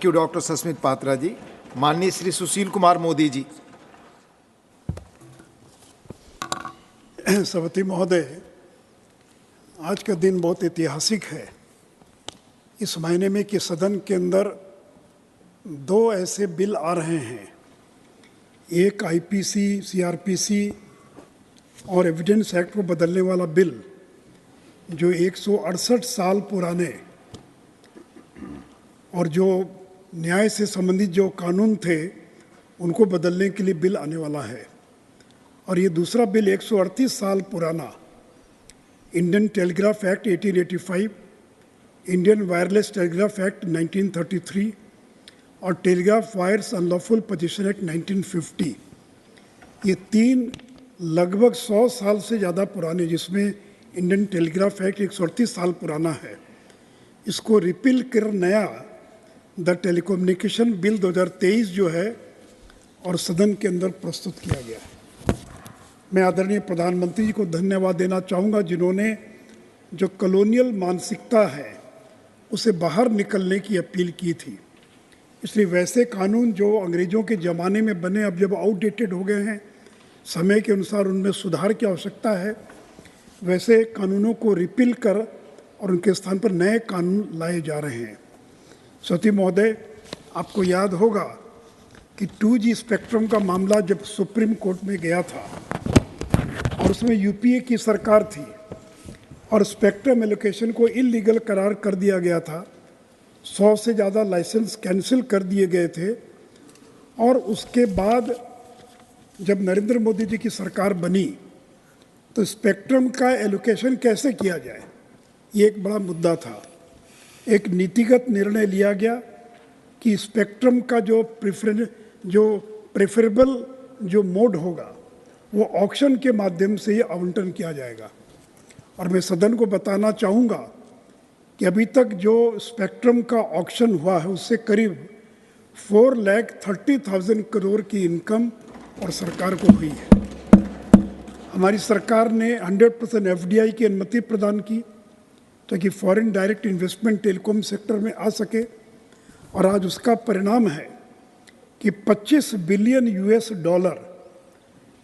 You doctor Sasmit Patra जी। माननीय श्री सुशील कुमार मोदी जी। सभापति महोदय, आज का दिन बहुत ऐतिहासिक है इस महीने में कि सदन के अंदर दो ऐसे बिल आ रहे हैं, एक आईपीसी, सीआरपीसी और एविडेंस एक्ट को बदलने वाला बिल जो 168 साल पुराने और जो न्याय से संबंधित जो कानून थे उनको बदलने के लिए बिल आने वाला है। और ये दूसरा बिल 138 साल पुराना Indian telegraph act 1885, Indian wireless telegraph act 1933 और telegraph wires unlawful position act 1950, ये तीन लगभग 100 साल से ज़्यादा पुराने, जिसमें इंडियन टेलीग्राफ एक्ट 138 साल पुराना है, इसको रिपील कर नया द टेलीकम्युनिकेशन बिल 2023 जो है और सदन के अंदर प्रस्तुत किया गया है। मैं आदरणीय प्रधानमंत्री जी को धन्यवाद देना चाहूँगा जिन्होंने जो कॉलोनियल मानसिकता है उसे बाहर निकलने की अपील की थी। इसलिए वैसे कानून जो अंग्रेज़ों के ज़माने में बने अब जब आउटडेटेड हो गए हैं, समय के अनुसार उनमें सुधार की आवश्यकता है, वैसे कानूनों को रिपील कर और उनके स्थान पर नए कानून लाए जा रहे हैं। सती महोदय, आपको याद होगा कि 2G स्पेक्ट्रम का मामला जब सुप्रीम कोर्ट में गया था और उसमें यूपीए की सरकार थी और स्पेक्ट्रम एलोकेशन को इल्लीगल करार कर दिया गया था, 100 से ज़्यादा लाइसेंस कैंसिल कर दिए गए थे। और उसके बाद जब नरेंद्र मोदी जी की सरकार बनी तो स्पेक्ट्रम का एलोकेशन कैसे किया जाए, ये एक बड़ा मुद्दा था। एक नीतिगत निर्णय लिया गया कि स्पेक्ट्रम का जो प्रेफरेबल जो मोड होगा वो ऑक्शन के माध्यम से ही आवंटन किया जाएगा। और मैं सदन को बताना चाहूँगा कि अभी तक जो स्पेक्ट्रम का ऑक्शन हुआ है उससे करीब 4,30,000 करोड़ की इनकम और सरकार को हुई है। हमारी सरकार ने 100% एफडीआई की अनुमति प्रदान की ताकि foreign direct investment telecom sector में आ सके, और आज उसका परिणाम है कि 25 बिलियन यूएस डॉलर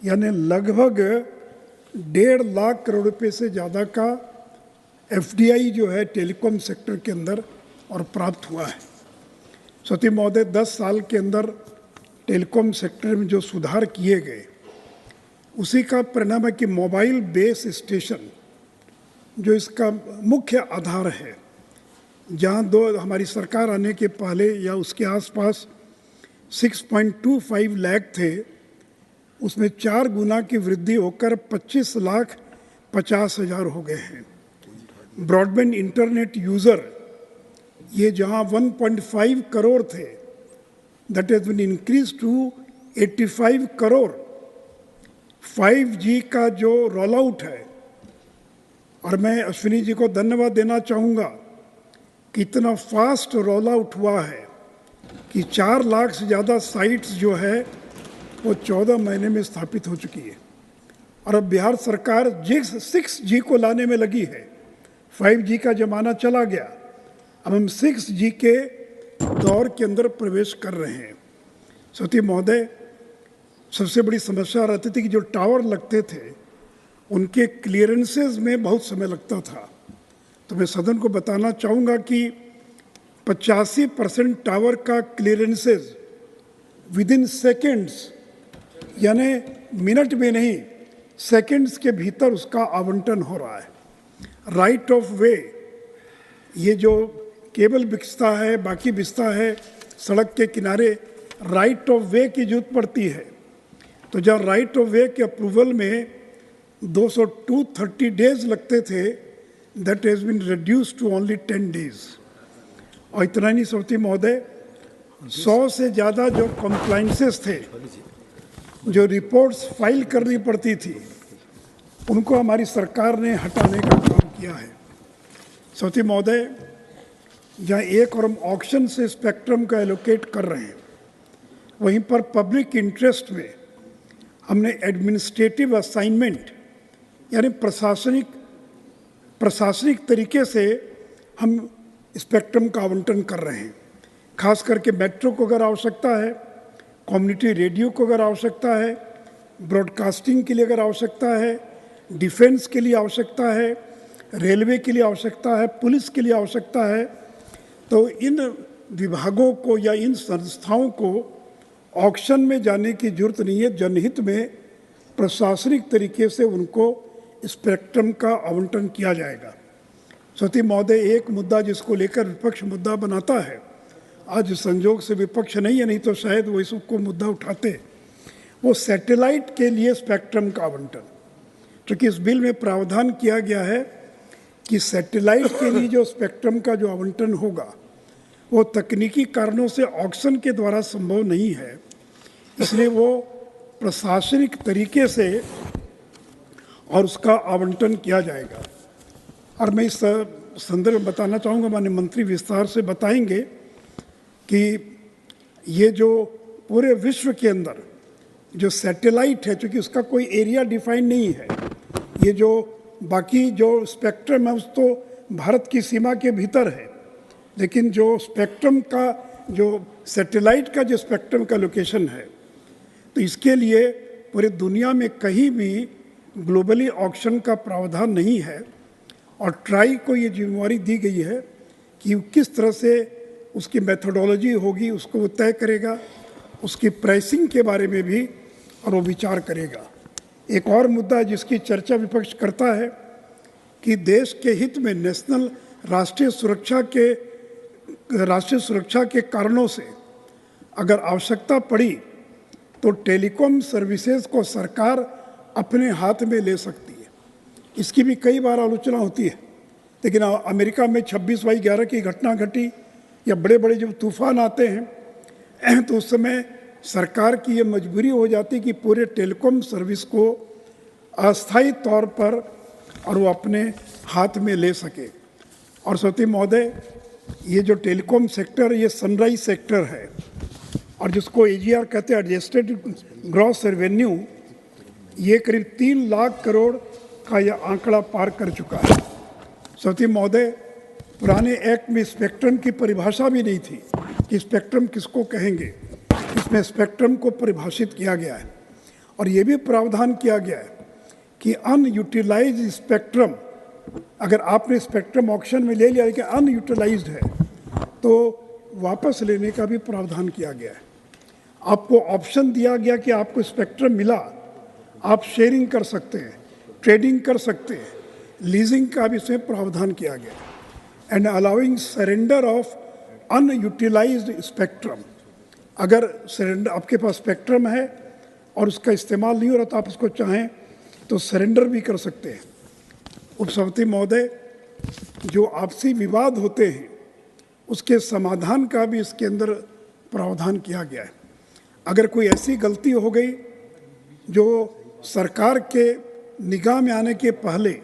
यानी लगभग 1.5 लाख करोड़ रुपए से ज़्यादा का एफडीआई जो है टेलीकॉम सेक्टर के अंदर और प्राप्त हुआ है। सती महोदय, 10 साल के अंदर टेलीकॉम सेक्टर में जो सुधार किए गए उसी का परिणाम है कि मोबाइल बेस स्टेशन जो इसका मुख्य आधार है, जहाँ हमारी सरकार आने के पहले या उसके आसपास 6.25 लाख थे, उसमें 4 गुना की वृद्धि होकर 25,50,000 हो गए हैं। ब्रॉडबैंड इंटरनेट यूज़र ये जहाँ 1.5 करोड़ थे, that has been increase to 85 crore. 5G का जो रोल आउट है, और मैं अश्विनी जी को धन्यवाद देना चाहूँगा कि इतना फास्ट रोल आउट हुआ है कि 4 लाख से ज़्यादा साइट्स जो है वो 14 महीने में स्थापित हो चुकी है। और अब बिहार सरकार 6G को लाने में लगी है। 5G का ज़माना चला गया, अब हम 6G के दौर के अंदर प्रवेश कर रहे हैं। सती महोदय, सबसे बड़ी समस्या रहती थी कि जो टावर लगते थे उनके क्लियरेंसेस में बहुत समय लगता था। तो मैं सदन को बताना चाहूँगा कि 85% टावर का क्लियरेंसेस विद इन सेकेंड्स, यानी मिनट में नहीं, सेकेंड्स के भीतर उसका आवंटन हो रहा है। राइट ऑफ वे, ये जो केबल बिछता है, बाकी बिछता है सड़क के किनारे, राइट ऑफ वे की जरूरत पड़ती है। तो जहाँ राइट ऑफ वे के अप्रूवल में 230 डेज लगते थे, that has been reduce to only 10 days. और इतना नहीं सौती महोदय, 100 से ज़्यादा जो कंप्लाइंसेस थे, जो रिपोर्ट्स फाइल करनी पड़ती थी, उनको हमारी सरकार ने हटाने का काम किया है। सौती महोदय, जहाँ एक और हम ऑक्शन से स्पेक्ट्रम का एलोकेट कर रहे हैं, वहीं पर पब्लिक इंटरेस्ट में हमने एडमिनिस्ट्रेटिव असाइनमेंट यानी प्रशासनिक तरीके से हम स्पेक्ट्रम का आवंटन कर रहे हैं। खास करके मेट्रो को अगर आवश्यकता है, कम्युनिटी रेडियो को अगर आवश्यकता है, ब्रॉडकास्टिंग के लिए अगर आवश्यकता है, डिफेंस के लिए आवश्यकता है, रेलवे के लिए आवश्यकता है, पुलिस के लिए आवश्यकता है, तो इन विभागों को या इन संस्थाओं को ऑक्शन में जाने की जरूरत नहीं है। जनहित में प्रशासनिक तरीके से उनको स्पेक्ट्रम का आवंटन किया जाएगा। सती महोदय, एक मुद्दा जिसको लेकर विपक्ष मुद्दा बनाता है, आज संजोग से विपक्ष नहीं है, नहीं तो शायद वो इसको मुद्दा उठाते, वो सैटेलाइट के लिए स्पेक्ट्रम का आवंटन। क्योंकि इस बिल में प्रावधान किया गया है कि सैटेलाइट के लिए जो स्पेक्ट्रम का जो आवंटन होगा वो तकनीकी कारणों से ऑक्शन के द्वारा संभव नहीं है, इसलिए वो प्रशासनिक तरीके से और उसका आवंटन किया जाएगा। और मैं इस संदर्भ में बताना चाहूँगा, माननीय मंत्री विस्तार से बताएंगे कि ये जो पूरे विश्व के अंदर जो सैटेलाइट है, चूँकि उसका कोई एरिया डिफाइन नहीं है, ये जो बाकी जो स्पेक्ट्रम है उस तो भारत की सीमा के भीतर है, लेकिन जो स्पेक्ट्रम का जो सैटेलाइट का जो स्पेक्ट्रम का लोकेशन है, तो इसके लिए पूरे दुनिया में कहीं भी ग्लोबली ऑक्शन का प्रावधान नहीं है। और ट्राई को ये जिम्मेवारी दी गई है कि किस तरह से उसकी मेथोडोलॉजी होगी, उसको वो तय करेगा, उसकी प्राइसिंग के बारे में भी और वो विचार करेगा। एक और मुद्दा है जिसकी चर्चा विपक्ष करता है कि देश के हित में नेशनल राष्ट्रीय सुरक्षा के कारणों से अगर आवश्यकता पड़ी तो टेलीकॉम सर्विसेज को सरकार अपने हाथ में ले सकती है। इसकी भी कई बार आलोचना होती है, लेकिन अमेरिका में 26/11 की घटना घटी या बड़े बड़े जब तूफान आते हैं तो उस समय सरकार की ये मजबूरी हो जाती कि पूरे टेलीकॉम सर्विस को अस्थायी तौर पर और वो अपने हाथ में ले सके। और सती महोदय, ये जो टेलीकॉम सेक्टर ये सनराइज सेक्टर है और जिसको AGR कहते हैं, एडजस्टेड ग्रॉस रेवेन्यू, ये करीब 3 लाख करोड़ का यह आंकड़ा पार कर चुका है। सती महोदय, पुराने एक्ट में स्पेक्ट्रम की परिभाषा भी नहीं थी कि स्पेक्ट्रम किसको कहेंगे। इसमें स्पेक्ट्रम को परिभाषित किया गया है और ये भी प्रावधान किया गया है कि अनयूटिलाइज्ड स्पेक्ट्रम, अगर आपने स्पेक्ट्रम ऑक्शन में ले लिया लेकिन अनयूटिलाइज्ड है तो वापस लेने का भी प्रावधान किया गया है। आपको ऑप्शन दिया गया कि आपको स्पेक्ट्रम मिला, आप शेयरिंग कर सकते हैं, ट्रेडिंग कर सकते हैं, लीजिंग का भी इसमें प्रावधान किया गया है। And allowing surrender of unutilised spectrum, अगर सरेंडर आपके पास स्पेक्ट्रम है और उसका इस्तेमाल नहीं हो रहा तो आप उसको चाहें तो सरेंडर भी कर सकते हैं। उपसभापति महोदय, जो आपसी विवाद होते हैं उसके समाधान का भी इसके अंदर प्रावधान किया गया है। अगर कोई ऐसी गलती हो गई जो सरकार के निगाह में आने के पहले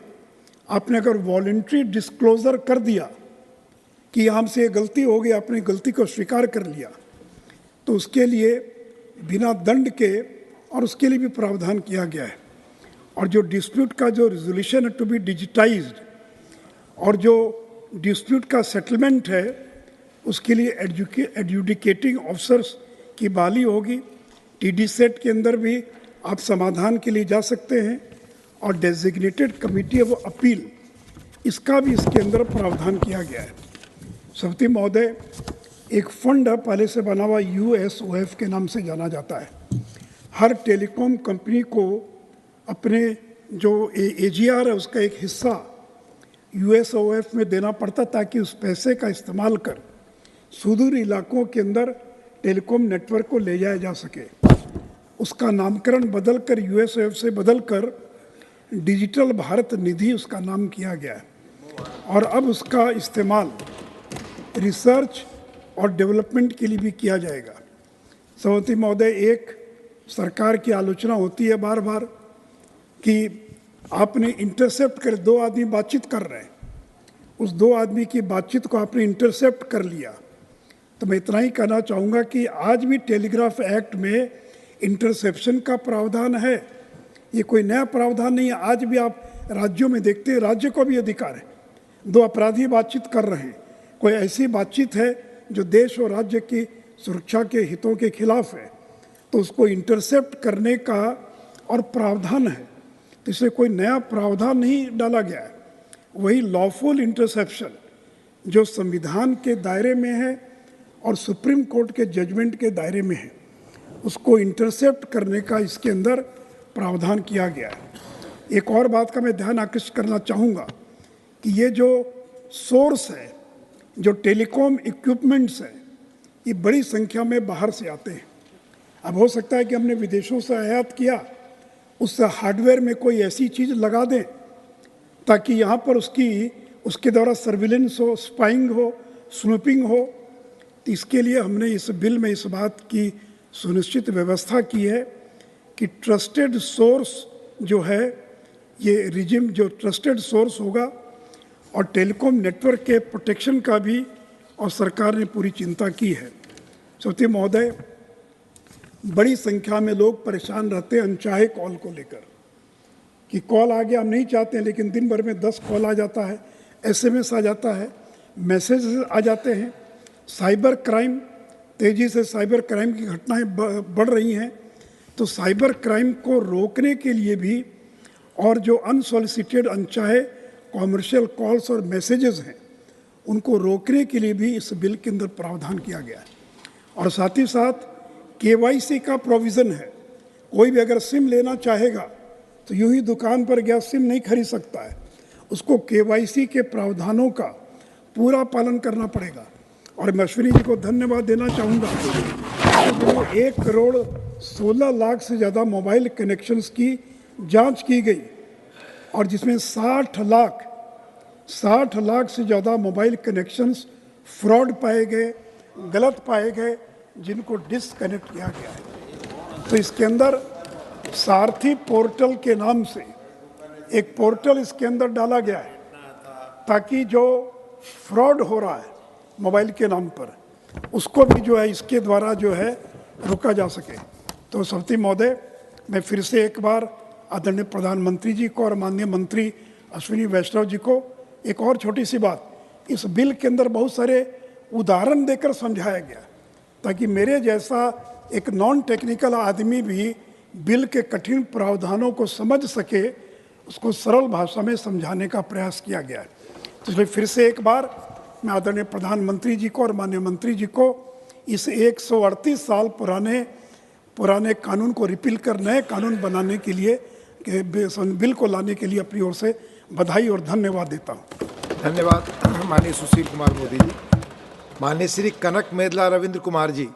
आपने अगर वॉलंटरी डिस्क्लोजर कर दिया कि हमसे ये गलती हो गई, आपने गलती को स्वीकार कर लिया, तो उसके लिए बिना दंड के और उसके लिए भी प्रावधान किया गया है। और जो डिस्प्यूट का जो रिजोल्यूशन है टू बी डिजिटाइज्ड और जो डिस्प्यूट का सेटलमेंट है उसके लिए एडजुडिकेटिंग ऑफिसर्स की बहाली होगी। TDSET के अंदर भी आप समाधान के लिए जा सकते हैं और डेजिग्नेटेड कमिटी ऑफ अपील, इसका भी इसके अंदर प्रावधान किया गया है। सभापति महोदय, एक फंड है पहले से बना हुआ USOF के नाम से जाना जाता है। हर टेलीकॉम कंपनी को अपने जो AGR है उसका एक हिस्सा USOF में देना पड़ता ताकि उस पैसे का इस्तेमाल कर सुदूर इलाकों के अंदर टेलीकॉम नेटवर्क को ले जाया जा सके। उसका नामकरण बदलकर USOF से बदलकर डिजिटल भारत निधि उसका नाम किया गया है और अब उसका इस्तेमाल रिसर्च और डेवलपमेंट के लिए भी किया जाएगा। सभापति महोदय, एक सरकार की आलोचना होती है बार बार कि आपने इंटरसेप्ट कर, 2 आदमी बातचीत कर रहे हैं, उस 2 आदमी की बातचीत को आपने इंटरसेप्ट कर लिया। तो मैं इतना ही कहना चाहूँगा कि आज भी टेलीग्राफ एक्ट में इंटरसेप्शन का प्रावधान है, ये कोई नया प्रावधान नहीं है। आज भी आप राज्यों में देखते हैं, राज्य को भी अधिकार है, 2 अपराधी बातचीत कर रहे हैं, कोई ऐसी बातचीत है जो देश और राज्य की सुरक्षा के हितों के खिलाफ है, तो उसको इंटरसेप्ट करने का और प्रावधान है। तो इससे कोई नया प्रावधान नहीं डाला गया है, वही लॉफुल इंटरसेप्शन जो संविधान के दायरे में है और सुप्रीम कोर्ट के जजमेंट के दायरे में है, उसको इंटरसेप्ट करने का इसके अंदर प्रावधान किया गया है। एक और बात का मैं ध्यान आकृष्ट करना चाहूँगा कि ये जो सोर्स है, जो टेलीकॉम इक्विपमेंट्स हैं, ये बड़ी संख्या में बाहर से आते हैं। अब हो सकता है कि हमने विदेशों से आयात किया, उस हार्डवेयर में कोई ऐसी चीज़ लगा दें ताकि यहाँ पर उसके द्वारा सर्विलेंस हो, स्पाइंग हो, स्नूपिंग हो। तो इसके लिए हमने इस बिल में इस बात की सुनिश्चित व्यवस्था की है कि ट्रस्टेड सोर्स जो है, ये रिजिम जो ट्रस्टेड सोर्स होगा, और टेलीकॉम नेटवर्क के प्रोटेक्शन का भी और सरकार ने पूरी चिंता की है। सभापति महोदय, बड़ी संख्या में लोग परेशान रहते हैं अनचाहे कॉल को लेकर कि कॉल आ गया, हम नहीं चाहते हैं, लेकिन दिन भर में 10 कॉल आ जाता है, SMS आ जाता है, मैसेज आ जाते हैं। साइबर क्राइम, तेज़ी से साइबर क्राइम की घटनाएं बढ़ रही हैं। तो साइबर क्राइम को रोकने के लिए भी और जो अनसॉलिसिटेड अनचाहे कॉमर्शियल कॉल्स और मैसेजेस हैं, उनको रोकने के लिए भी इस बिल के अंदर प्रावधान किया गया है। और साथ ही साथ KYC का प्रोविज़न है। कोई भी अगर सिम लेना चाहेगा तो यूं ही दुकान पर गया सिम नहीं खरीद सकता है, उसको KYC के प्रावधानों का पूरा पालन करना पड़ेगा। और मैं अश्विनी जी को धन्यवाद देना चाहूँगा, 1,16,00,000 से ज़्यादा मोबाइल कनेक्शंस की जांच की गई और जिसमें 60 लाख से ज़्यादा मोबाइल कनेक्शंस फ्रॉड पाए गए, गलत पाए गए, जिनको डिसकनेक्ट किया गया है। तो इसके अंदर सारथी पोर्टल के नाम से एक पोर्टल इसके अंदर डाला गया है ताकि जो फ्रॉड हो रहा है मोबाइल के नाम पर, उसको भी जो है इसके द्वारा जो है रोका जा सके। तो सभापति महोदय, मैं फिर से एक बार आदरणीय प्रधानमंत्री जी को और माननीय मंत्री अश्विनी वैष्णव जी को एक और छोटी सी बात, इस बिल के अंदर बहुत सारे उदाहरण देकर समझाया गया ताकि मेरे जैसा एक नॉन टेक्निकल आदमी भी बिल के कठिन प्रावधानों को समझ सके, उसको सरल भाषा में समझाने का प्रयास किया गया है। तो इसलिए फिर से एक बार मैं आदरणीय प्रधानमंत्री जी को और माननीय मंत्री जी को इस 138 साल पुराने कानून को रिपील कर नए कानून बनाने के लिए, बिल को लाने के लिए अपनी ओर से बधाई और धन्यवाद देता हूँ। धन्यवाद माननीय सुशील कुमार मोदी जी। माननीय श्री कनक मेदला रविंद्र कुमार जी।